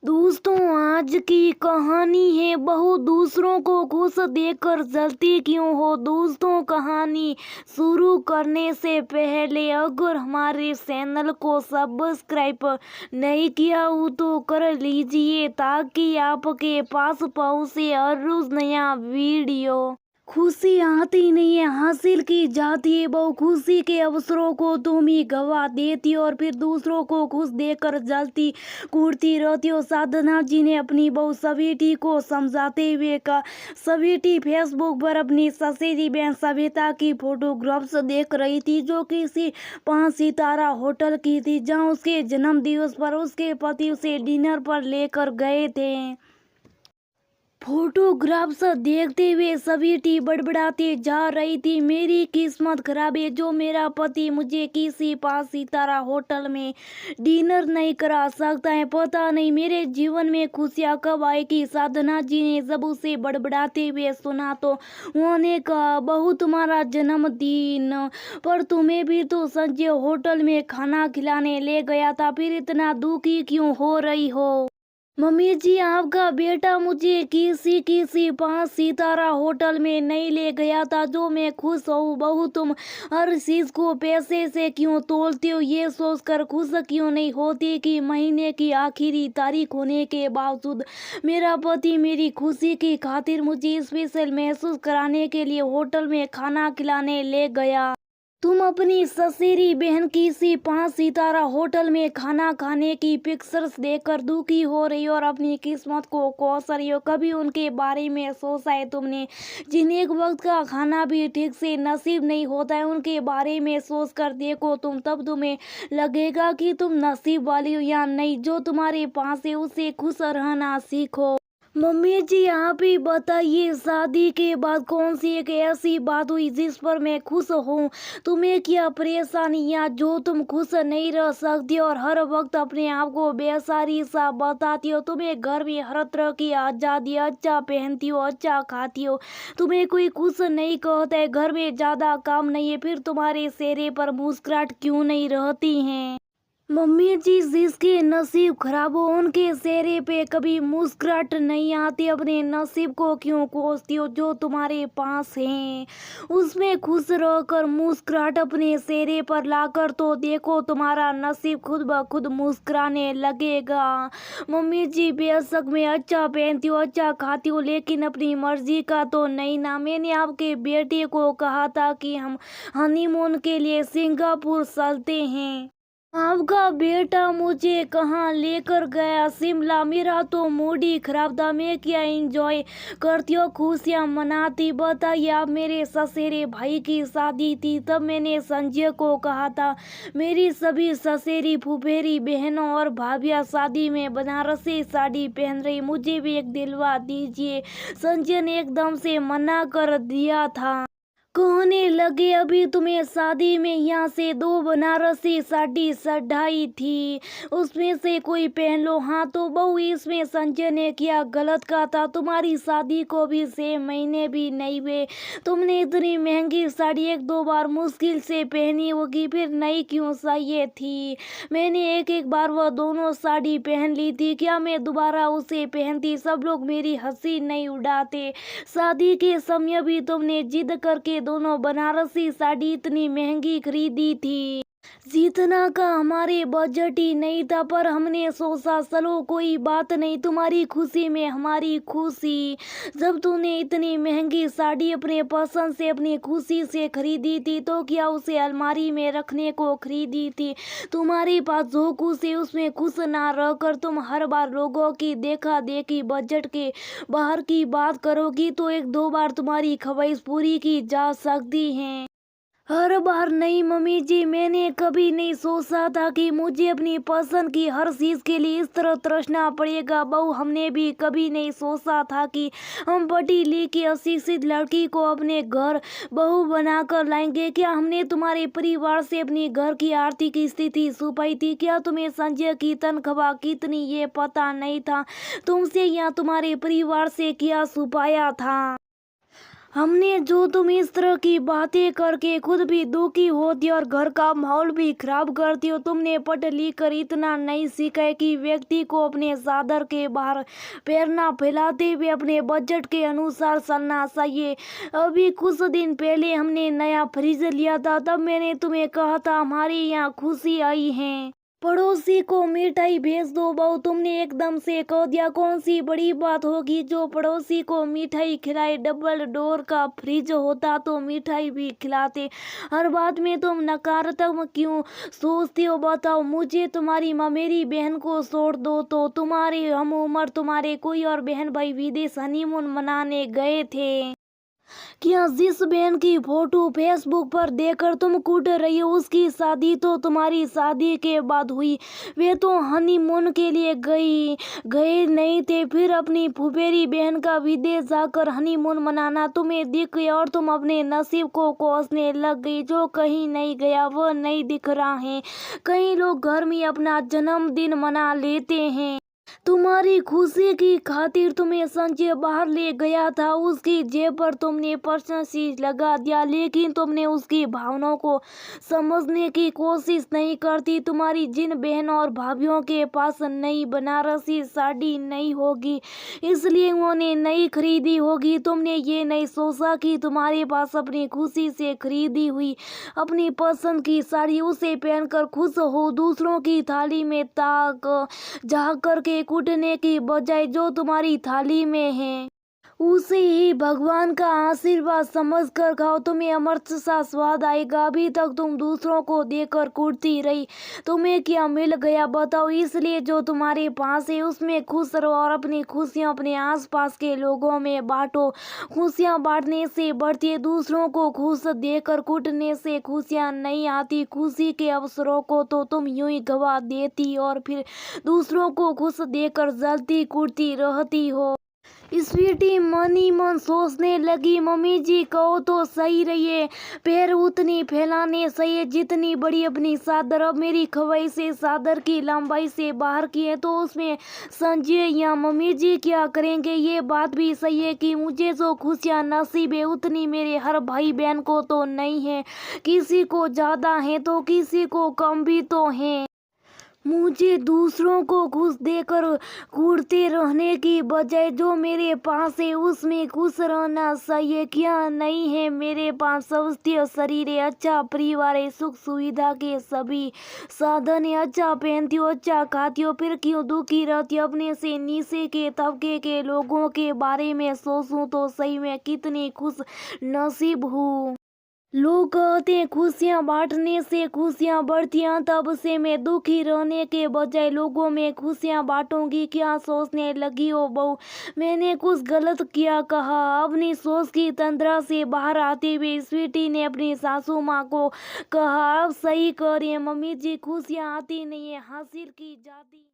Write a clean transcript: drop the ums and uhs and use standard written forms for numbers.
दोस्तों, आज की कहानी है बहू दूसरों को खुश देखकर जलती क्यों हो। दोस्तों, कहानी शुरू करने से पहले अगर हमारे चैनल को सब्सक्राइब नहीं किया हो तो कर लीजिए ताकि आपके पास पहुंचे हर रोज नया वीडियो। खुशी आती नहीं है, हासिल की जाती है। बहु खुशी के अवसरों को तुम ही गवा देती हो और फिर दूसरों को खुश देखकर जलती कूदती रहती हो। साधना जी ने अपनी बहु सविटी को समझाते हुए कहा। सविटी फेसबुक पर अपनी ससेरी बहन सविता की फोटोग्राफ्स देख रही थी जो किसी 5 सितारा होटल की थी जहां उसके जन्म दिवस पर उसके पति उसे डिनर पर लेकर गए थे। फोटोग्राफ्स देखते हुए सविटी बड़बड़ाती जा रही थी। मेरी किस्मत खराब है जो मेरा पति मुझे किसी 5 सितारा होटल में डिनर नहीं करा सकता है। पता नहीं मेरे जीवन में खुशियाँ कब आएगी। साधना जी ने जब उसे बड़बड़ाते हुए सुना तो उन्होंने कहा, बहू तुम्हारा जन्मदिन पर तुम्हें भी तो संजय होटल में खाना खिलाने ले गया था, फिर इतना दुखी क्यों हो रही हो। मम्मी जी, आपका बेटा मुझे किसी 5 सितारा होटल में नहीं ले गया था जो मैं खुश हूँ। बहू तुम हर चीज को पैसे से क्यों तोलती हो। ये सोचकर खुश क्यों नहीं होती कि महीने की आखिरी तारीख होने के बावजूद मेरा पति मेरी खुशी की खातिर मुझे स्पेशल महसूस कराने के लिए होटल में खाना खिलाने ले गया। तुम अपनी ससेरी बहन किसी 5 सितारा होटल में खाना खाने की पिक्चर्स देखकर दुखी हो रही हो और अपनी किस्मत को कोस रही हो। कभी उनके बारे में सोचा है तुमने जिन्हें एक वक्त का खाना भी ठीक से नसीब नहीं होता है। उनके बारे में सोच कर देखो तुम, तब तुम्हें लगेगा कि तुम नसीब वाली हो या नहीं। जो तुम्हारे पास है उससे खुश रहना सीखो। मम्मी जी, आप ही बताइए, शादी के बाद कौन सी एक ऐसी बात हुई जिस पर मैं खुश हूँ। तुम्हें क्या परेशानियाँ जो तुम खुश नहीं रह सकती और हर वक्त अपने आप को बेसारी सा बताती हो। तुम्हें घर में हर तरह की आज़ादी, अच्छा पहनती हो, अच्छा खाती हो, तुम्हें कोई खुश नहीं कहता है। घर में ज़्यादा काम नहीं है, फिर तुम्हारे चेहरे पर मुस्कुराहट क्यों नहीं रहती हैं। मम्मी जी, जिसके नसीब खराब हो उनके चेहरे पे कभी मुस्कुराहट नहीं आती। अपने नसीब को क्यों कोसती हो। जो तुम्हारे पास है उसमें खुश रहकर मुस्कुराहट अपने चेहरे पर लाकर तो देखो, तुम्हारा नसीब खुद ब खुद मुस्कुराने लगेगा। मम्मी जी, बेशक मैं अच्छा पहनती हूँ, अच्छा खाती हूँ, लेकिन अपनी मर्जी का तो नहीं ना। मैंने आपके बेटे को कहा था कि हम हनीमून के लिए सिंगापुर चलते हैं। आपका बेटा मुझे कहाँ लेकर गया, शिमला। मेरा तो मूड ही खराब था, मैं क्या एंजॉय करती हूँ, खुशियाँ मनाती। बताइए, आप मेरे ससेरे भाई की शादी थी तब मैंने संजय को कहा था मेरी सभी ससेरी फुफेरी बहनों और भाभियाँ शादी में बनारसी साड़ी पहन रही, मुझे भी एक दिलवा दीजिए। संजय ने एकदम से मना कर दिया था। कहने लगे, अभी तुम्हें शादी में यहाँ से 2 बनारसी साड़ी चढ़ाई थी, उसमें से कोई पहन लो। हाँ तो बहू, इसमें संजय ने क्या गलत कहा था। तुम्हारी शादी को भी 6 महीने भी नहीं हुए, तुमने इतनी महंगी साड़ी 1-2 बार मुश्किल से पहनी होगी, फिर नई क्यों चाहिए थी। मैंने एक बार वह दोनों साड़ी पहन ली थी, क्या मैं दोबारा उसे पहनती। सब लोग मेरी हंसी नहीं उड़ाते। शादी के समय भी तुमने जिद करके दोनों बनारसी साड़ी इतनी महंगी खरीदी थी जितना का हमारे बजट ही नहीं था, पर हमने सोचा चलो कोई बात नहीं, तुम्हारी खुशी में हमारी खुशी। जब तूने इतनी महंगी साड़ी अपने पसंद से अपनी खुशी से खरीदी थी तो क्या उसे अलमारी में रखने को खरीदी थी। तुम्हारे पास जो खुश है उसमें खुश ना रहकर तुम हर बार लोगों की देखा देखी बजट के बाहर की बात करोगी तो 1-2 बार तुम्हारी ख्वाहिश पूरी की जा सकती है, हर बार नहीं। मम्मी जी, मैंने कभी नहीं सोचा था कि मुझे अपनी पसंद की हर चीज के लिए इस तरह तरसना पड़ेगा। बहू, हमने भी कभी नहीं सोचा था कि हम पढ़ी लिखी अशिक्षित लड़की को अपने घर बहू बनाकर लाएंगे। क्या हमने तुम्हारे परिवार से अपनी घर की आर्थिक स्थिति छुपाई थी। क्या तुम्हें संजय की तनख्वाह कितनी ये पता नहीं था। तुमसे या तुम्हारे परिवार से क्या छुपाया था। हमने जो तुम इस तरह की बातें करके खुद भी दुखी होती हो और घर का माहौल भी खराब करती हो। तुमने पढ़ लिख कर इतना नहीं सीखा है कि व्यक्ति को अपने चादर के बाहर पैर ना फैलाते हुए अपने बजट के अनुसार चलना चाहिए। अभी कुछ दिन पहले हमने नया फ्रिज लिया था, तब मैंने तुम्हें कहा था हमारे यहाँ खुशी आई है, पड़ोसी को मिठाई भेज दो। बहू, तुमने एकदम से कह दिया कौन सी बड़ी बात होगी जो पड़ोसी को मिठाई खिलाए। डबल डोर का फ्रिज होता तो मिठाई भी खिलाते। हर बात में तुम नकारात्मक क्यों सोचते हो बताओ। मुझे तुम्हारी माँ मेरी बहन को छोड़ दो तो तुम्हारे हम उम्र तुम्हारे कोई और बहन भाई विदेश हनीमून मनाने गए थे क्या? जिस बहन की फोटो फेसबुक पर देखकर तुम कूट रही हो उसकी शादी तो तुम्हारी शादी के बाद हुई। वे तो हनीमून के लिए गए नहीं थे, फिर अपनी फुफेरी बहन का विदेश जाकर हनीमून मनाना तुम्हें दिख गया और तुम अपने नसीब को कोसने लग गई। जो कहीं नहीं गया वह नहीं दिख रहा है। कई लोग घर में अपना जन्मदिन मना लेते हैं। तुम्हारी खुशी की खातिर तुम्हें संजय बाहर ले गया था, उसकी जेब पर तुमने पर्सनल चीज लगा दिया, लेकिन तुमने उसकी भावनाओं को समझने की कोशिश नहीं करती। तुम्हारी जिन बहनों और भाभीियों के पास नई बनारसी साड़ी नहीं होगी इसलिए उन्होंने नई खरीदी होगी, तुमने ये नहीं सोचा कि तुम्हारे पास अपनी खुशी से खरीदी हुई अपनी पसंद की साड़ी उसे पहनकर खुश हो। दूसरों की थाली में ताक झाँक करके कूटने की बजाय जो तुम्हारी थाली में है उसे ही भगवान का आशीर्वाद समझकर खाओ, तुम्हें अमृत सा स्वाद आएगा। अभी तक तुम दूसरों को देकर कूटती रही, तुम्हें क्या मिल गया बताओ। इसलिए जो तुम्हारे पास है उसमें खुश रहो और अपनी खुशियाँ अपने आसपास के लोगों में बांटो। खुशियाँ बांटने से बढ़ती है, दूसरों को खुश देकर कूटने से खुशियाँ नहीं आती। खुशी के अवसरों को तो तुम यूं ही गवा देती और फिर दूसरों को खुश देकर जलती कूटती रहती हो। स्वीटी मन ही मन सोचने लगी, मम्मी जी कहो तो सही रहिए, पैर उतनी फैलाने सही जितनी बड़ी अपनी चादर। अब मेरी खवाई से चादर की लंबाई से बाहर की है तो उसमें संजय या मम्मी जी क्या करेंगे। ये बात भी सही है कि मुझे जो खुशियाँ नसीब है उतनी मेरे हर भाई बहन को तो नहीं है, किसी को ज्यादा है तो किसी को कम भी तो है। मुझे दूसरों को खुश देकर कूटते रहने की बजाय जो मेरे पास है उसमें खुश रहना चाहिए। क्या नहीं है मेरे पास स्वस्थ शरीर है, अच्छा परिवार है, सुख सुविधा के सभी साधन है, अच्छा पहनती हो, अच्छा खाती हो, फिर क्यों दुखी रहती हो। अपने से नीचे के तबके के लोगों के बारे में सोचूं तो सही में कितनी खुश नसीब हूँ। लोग कहते हैं खुशियाँ बांटने से खुशियाँ बढ़ती हैं, तब से मैं दुखी रहने के बजाय लोगों में खुशियाँ बांटूंगी। क्या सोचने लगी हो बहू, मैंने कुछ गलत किया कहा? अपनी सोच की तंद्रा से बाहर आते हुए स्वीटी ने अपनी सासू माँ को कहा, अब सही कह रही है मम्मी जी, खुशियाँ आती नहीं है हासिल की जाती।